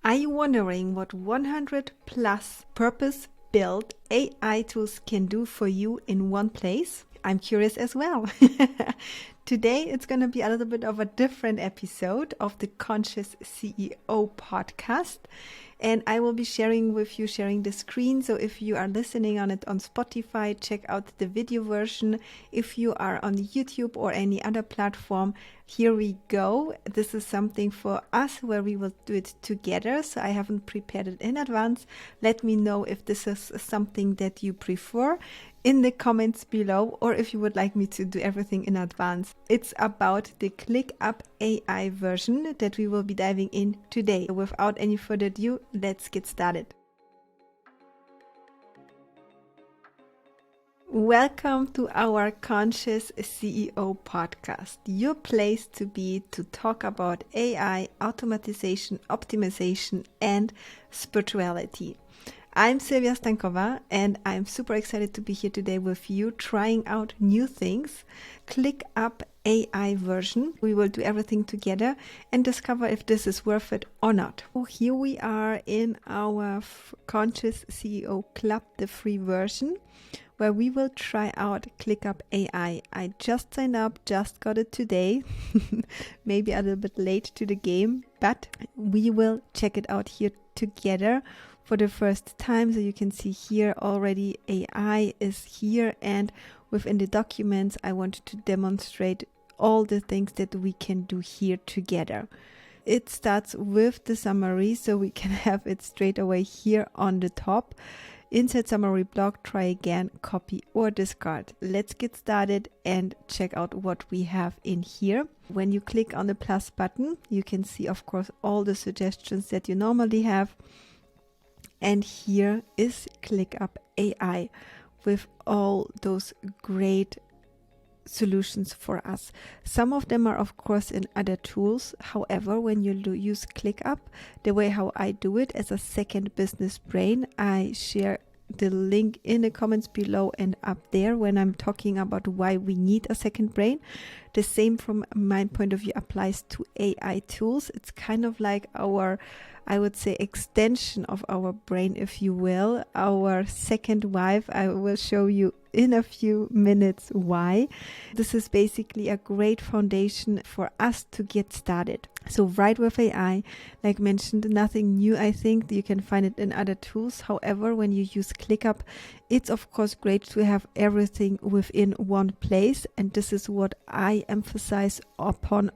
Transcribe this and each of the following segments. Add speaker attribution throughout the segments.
Speaker 1: Are you wondering what 100 plus purpose-built AI tools can do for you in one place? I'm curious as well. Today, it's going to be a little bit of a different episode of the Conscious CEO podcast. And I will be sharing the screen. So if you are listening on it on Spotify, check out the video version. If you are on YouTube or any other platform, here we go. This is something for us where we will do it together. So I haven't prepared it in advance. Let me know if this is something that you prefer in the comments below, or if you would like me to do everything in advance. It's about the ClickUp AI version that we will be diving in today. Without any further ado, let's get started. Welcome to our Conscious CEO podcast, your place to be to talk about AI, automatization, optimization, and spirituality. I'm Sylvia Stankova, and I'm super excited to be here today with you, trying out new things. ClickUp AI version. We will do everything together and discover if this is worth it or not. So here we are in our Conscious CEO Club, the free version, where we will try out ClickUp AI. I just signed up, just got it today, maybe a little bit late to the game, but we will check it out here together for the first time. So you can see here already AI is here, and within the documents I wanted to demonstrate all the things that we can do here together. It starts with the summary, so we can have it straight away here on the top. Insert summary block, try again, copy or discard. Let's get started and check out what we have in here. When you click on the plus button, you can see, of course, all the suggestions that you normally have. And here is ClickUp AI with all those great solutions for us. Some of them are, of course, in other tools. However, when you use ClickUp, the way how I do it as a second business brain, I share the link in the comments below and up there when I'm talking about why we need a second brain. The same from my point of view applies to AI tools. It's kind of like our, I would say, extension of our brain, if you will, our second wife. I will show you in a few minutes why. This is basically a great foundation for us to get started. So right with AI, like mentioned, nothing new. I think you can find it in other tools. However, when you use ClickUp, it's of course great to have everything within one place. And this is what I emphasize upon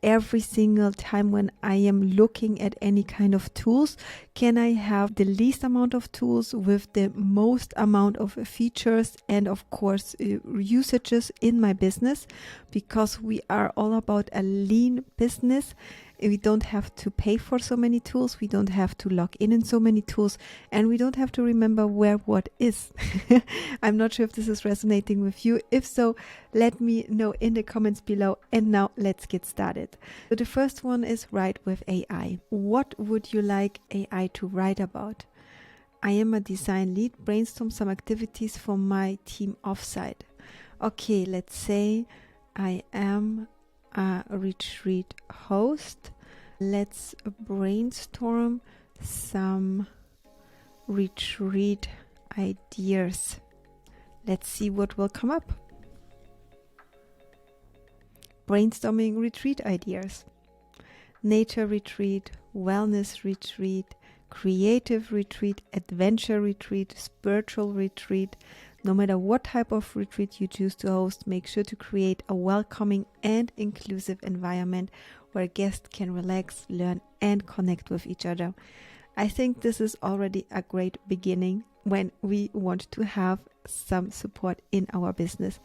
Speaker 1: every single time when I am looking at any kind of tools. Can I have the least amount of tools with the most amount of features and of course usages in my business? Because we are all about a lean business. We don't have to pay for so many tools. We don't have to log in so many tools, and we don't have to remember where what is. I'm not sure if this is resonating with you. If so, let me know in the comments below. And now let's get started. So the first one is write with AI. What would you like AI to write about? I am a design lead. Brainstorm some activities for my team offsite. Okay, let's say I am a retreat host. Let's brainstorm some retreat ideas. Let's see what will come up. Brainstorming retreat ideas. Nature retreat, wellness retreat, creative retreat, adventure retreat, spiritual retreat. No matter what type of retreat you choose to host, make sure to create a welcoming and inclusive environment where guests can relax, learn, and connect with each other. I think this is already a great beginning when we want to have some support in our business.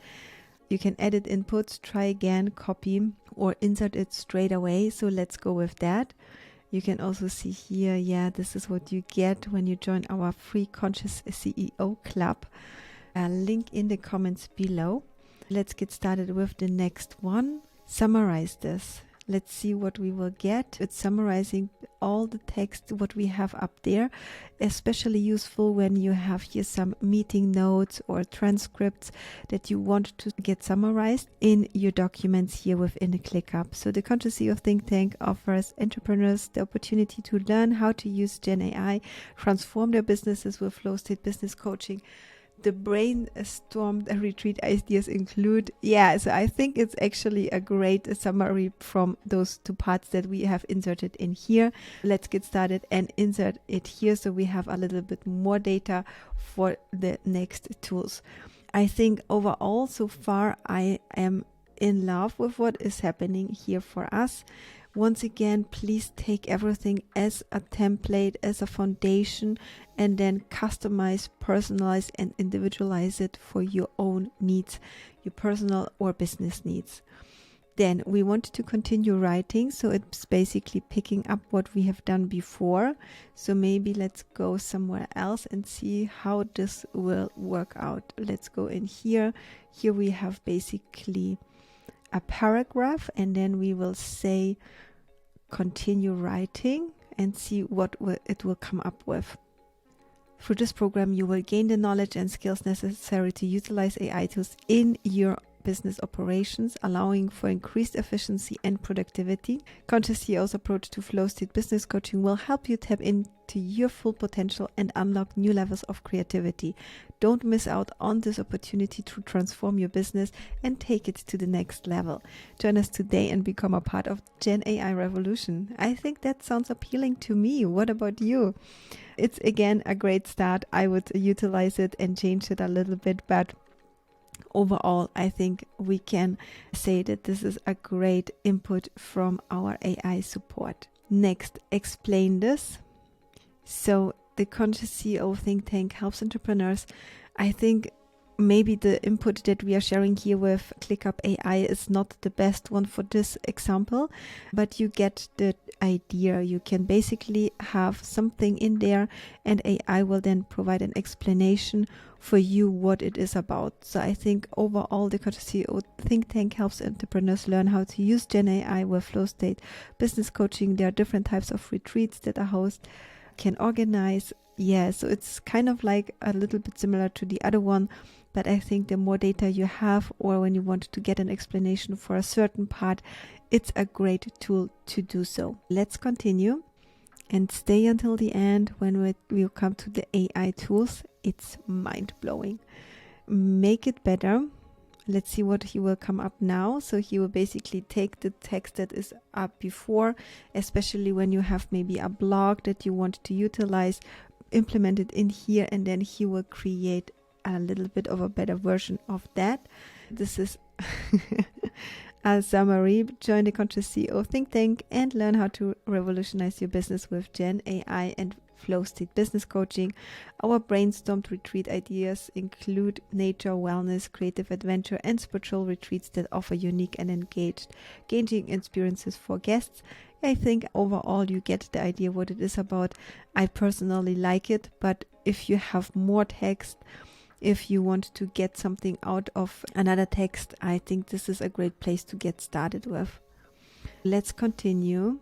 Speaker 1: You can edit inputs, try again, copy, or insert it straight away. So let's go with that. You can also see here, this is what you get when you join our free Conscious CEO Club. A link in the comments below. Let's get started with the next one. Summarize this. Let's see what we will get. It's summarizing all the text, what we have up there, especially useful when you have here some meeting notes or transcripts that you want to get summarized in your documents here within the ClickUp. So the Conscious CEO Think Tank offers entrepreneurs the opportunity to learn how to use Gen AI, transform their businesses with flow state business coaching. The brainstorm retreat ideas include, so I think it's actually a great summary from those two parts that we have inserted in here. Let's get started and insert it here so we have a little bit more data for the next tools. I think overall so far I am in love with what is happening here for us. Once again, please take everything as a template, as a foundation, and then customize, personalize, and individualize it for your own needs, your personal or business needs. Then we want to continue writing, so it's basically picking up what we have done before. So maybe let's go somewhere else and see how this will work out. Let's go in here. Here we have basically a paragraph, and then we will say continue writing and see what it will come up with. Through this program, you will gain the knowledge and skills necessary to utilize AI tools in your business operations, allowing for increased efficiency and productivity. Conscious CEO's approach to flow state business coaching will help you tap into your full potential and unlock new levels of creativity. Don't miss out on this opportunity to transform your business and take it to the next level. Join us today and become a part of Gen AI revolution. I think that sounds appealing to me. What about you? It's again a great start. I would utilize it and change it a little bit, but overall, I think we can say that this is a great input from our AI support. Next, explain this. So the Conscious CEO Think Tank helps entrepreneurs. I think maybe the input that we are sharing here with ClickUp AI is not the best one for this example, but you get the idea. You can basically have something in there and AI will then provide an explanation for you what it is about. So I think overall the Conscious CEO Think Tank helps entrepreneurs learn how to use Gen AI with flow state business coaching. There are different types of retreats that a host can organize. So it's kind of like a little bit similar to the other one, but I think the more data you have, or when you want to get an explanation for a certain part, it's a great tool to do so. Let's continue and stay until the end when we come to the AI tools. It's mind-blowing. Make it better. Let's see what he will come up now. So he will basically take the text that is up before, especially when you have maybe a blog that you want to utilize, implement it in here, and then he will create a little bit of a better version of that. This is a summary. Join the Conscious CEO Think Tank and learn how to revolutionize your business with Gen AI and flow state business coaching. Our brainstormed retreat ideas include nature, wellness, creative adventure, and spiritual retreats that offer unique and engaging experiences for guests. I think overall you get the idea what it is about. I personally like it, but if you have more text, if you want to get something out of another text, I think this is a great place to get started with. Let's continue.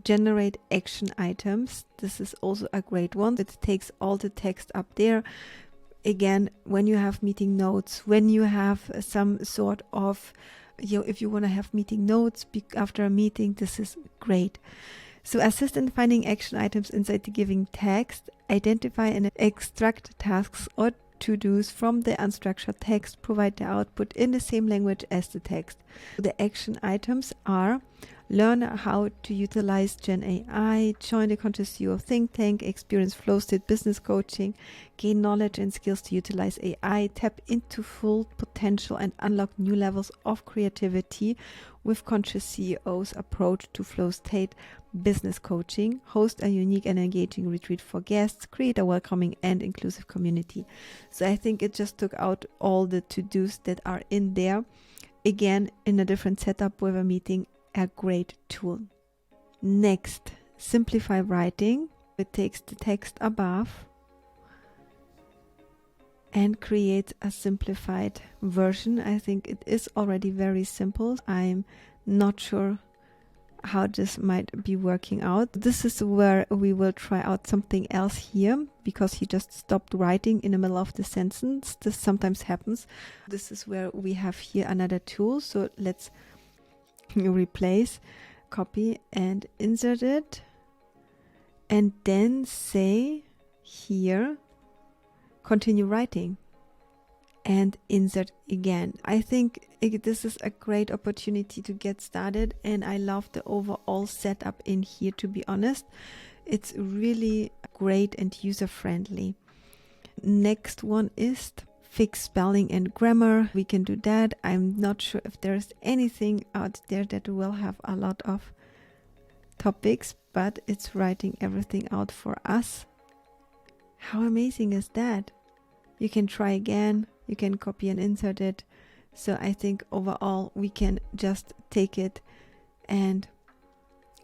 Speaker 1: Generate action items. This is also a great one. It takes all the text up there. Again, when you have meeting notes, when you have some sort of, if you want to have meeting notes after a meeting, this is great. So assist in finding action items inside the given text. Identify and extract tasks or to-dos from the unstructured text. Provide the output in the same language as the text. The action items are: learn how to utilize Gen AI, join the Conscious CEO Think Tank, experience flow state business coaching, gain knowledge and skills to utilize AI, tap into full potential and unlock new levels of creativity with Conscious CEO's approach to flow state business coaching, host a unique and engaging retreat for guests, create a welcoming and inclusive community. So I think it just took out all the to-dos that are in there. Again, in a different setup with a meeting, a great tool. Next, simplify writing. It takes the text above and creates a simplified version. I think it is already very simple. I'm not sure how this might be working out. This is where we will try out something else here, because he just stopped writing in the middle of the sentence. This sometimes happens. This is where we have here another tool. So let's replace, copy and insert it, and then say here, continue writing, and insert again. I think this is a great opportunity to get started, and I love the overall setup in here, to be honest. It's really great and user-friendly. Next one is fix spelling and grammar. We can do that. I'm not sure if there's anything out there that will have a lot of topics, but it's writing everything out for us. How amazing is that? You can try again. You can copy and insert it. So I think overall we can just take it, and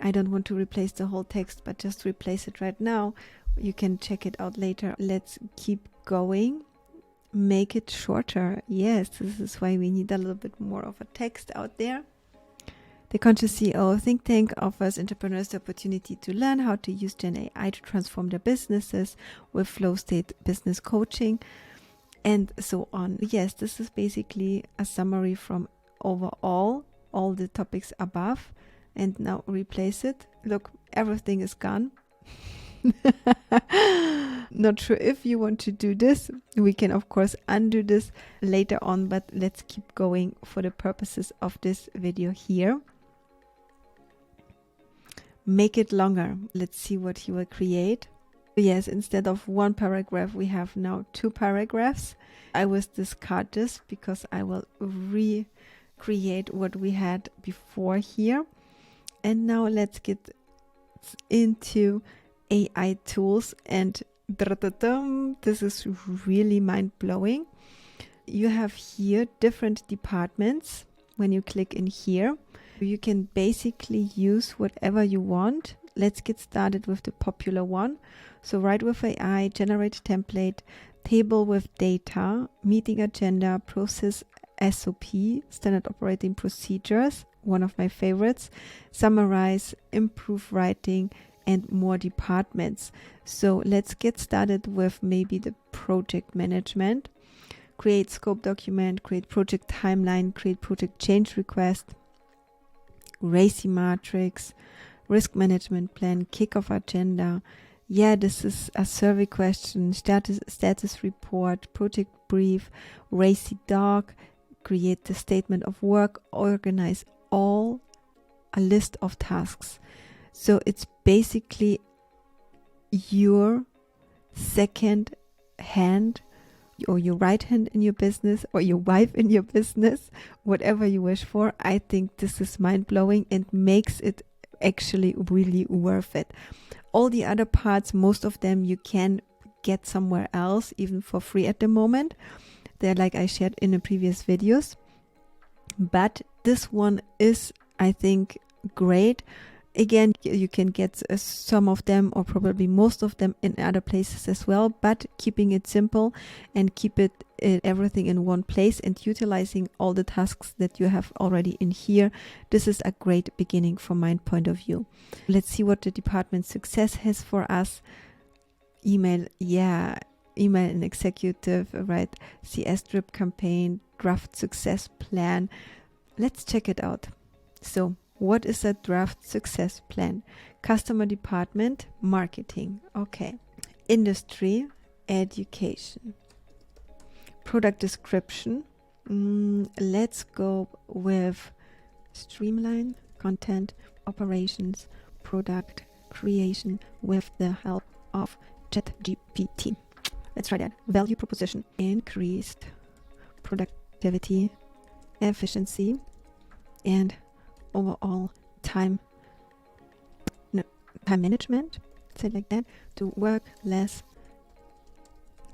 Speaker 1: I don't want to replace the whole text, but just replace it right now. You can check it out later. Let's keep going. Make it shorter. Yes, this is why we need a little bit more of a text out there. The Conscious CEO Think Tank offers entrepreneurs the opportunity to learn how to use Gen AI to transform their businesses with flow state business coaching, and so on. Yes, this is basically a summary from overall all the topics above. And now replace it. Look, everything is gone. Not sure if you want to do this. We can of course undo this later on, but let's keep going for the purposes of this video here. Make it longer. Let's see what he will create. Yes, instead of one paragraph, we have now 2 paragraphs. I will discard this because I will recreate what we had before here. And now let's get into AI tools, and this is really mind-blowing. You have here different departments. When you click in here, you can basically use whatever you want. Let's get started with the popular one. So write with AI, generate template, table with data, meeting agenda, process SOP, standard operating procedures, one of my favorites, summarize, improve writing, and more departments. So let's get started with maybe the project management. Create scope document, create project timeline, create project change request, RACI matrix, risk management plan, kickoff agenda. Yeah, this is a survey question, status report, project brief, RACI doc, create the statement of work, organize all a list of tasks. So it's basically your second hand or your right hand in your business, or your wife in your business, whatever you wish for. I think this is mind-blowing and makes it actually really worth it. All the other parts, most of them you can get somewhere else, even for free at the moment. They're like I shared in the previous videos. But this one is, I think, great. Again, you can get some of them, or probably most of them, in other places as well, but keeping it simple and keep it everything in one place and utilizing all the tasks that you have already in here. This is a great beginning from my point of view. Let's see what the department success has for us. Email, yeah, email and executive, right? CS drip campaign, draft success plan. Let's check it out. So what is a draft success plan? Customer department, marketing. Okay. Industry, education. Product description. Let's go with streamline, content, operations, product creation with the help of ChatGPT. Let's try that. Value proposition, increased productivity, efficiency, and overall time management, say like that, to work less,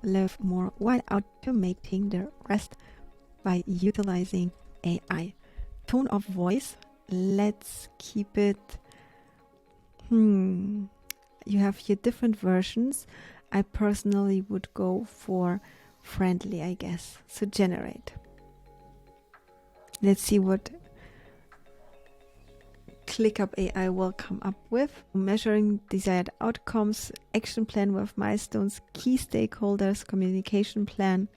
Speaker 1: live more, while automating the rest by utilizing AI. Tone of voice, let's keep it, you have here different versions. I personally would go for friendly, I guess. So generate. Let's see what ClickUp AI will come up with. Measuring desired outcomes, action plan with milestones, key stakeholders, communication plan,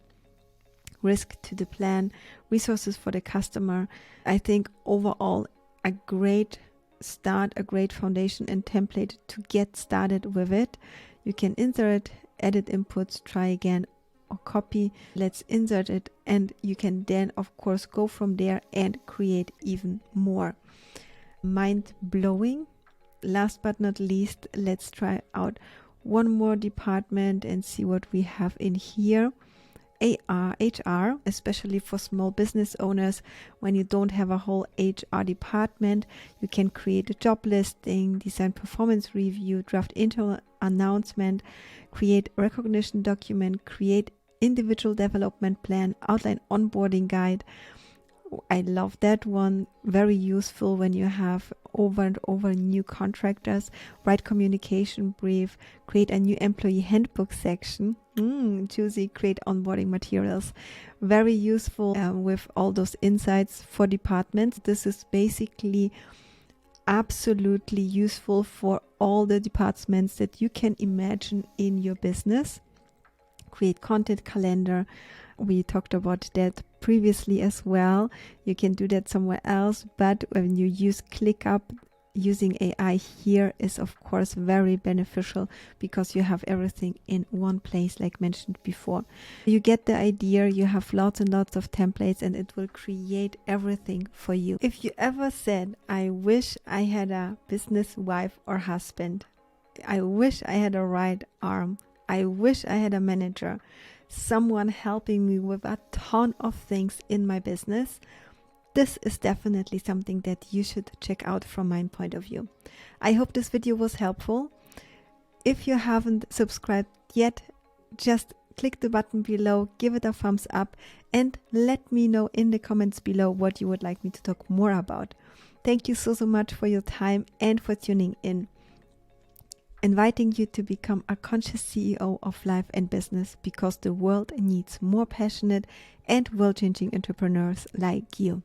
Speaker 1: risk to the plan, resources for the customer. I think overall a great start, a great foundation and template to get started with it. You can insert, edit inputs, try again, or copy. Let's insert it, and you can then of course go from there and create even more. Mind blowing. Last but not least, let's try out one more department and see what we have in here. HR, especially for small business owners. When you don't have a whole HR department, you can create a job listing, design performance review, draft internal announcement, create recognition document, create individual development plan, outline onboarding guide. I love that one. Very useful when you have over and over new contractors. Write communication brief, create a new employee handbook section. Juicy, create onboarding materials. Very useful with all those insights for departments. This is basically absolutely useful for all the departments that you can imagine in your business. Create content calendar. We talked about that previously as well. You can do that somewhere else, but when you use ClickUp, using AI here is of course very beneficial because you have everything in one place, like mentioned before. You get the idea. You have lots and lots of templates, and it will create everything for you. If you ever said, I wish I had a business wife or husband, I wish I had a right arm, I wish I had a manager, someone helping me with a ton of things in my business, this is definitely something that you should check out from my point of view. I hope this video was helpful. If you haven't subscribed yet, just click the button below, give it a thumbs up, and let me know in the comments below what you would like me to talk more about. Thank you so much for your time and for tuning in. Inviting you to become a conscious CEO of life and business, because the world needs more passionate and world-changing entrepreneurs like you.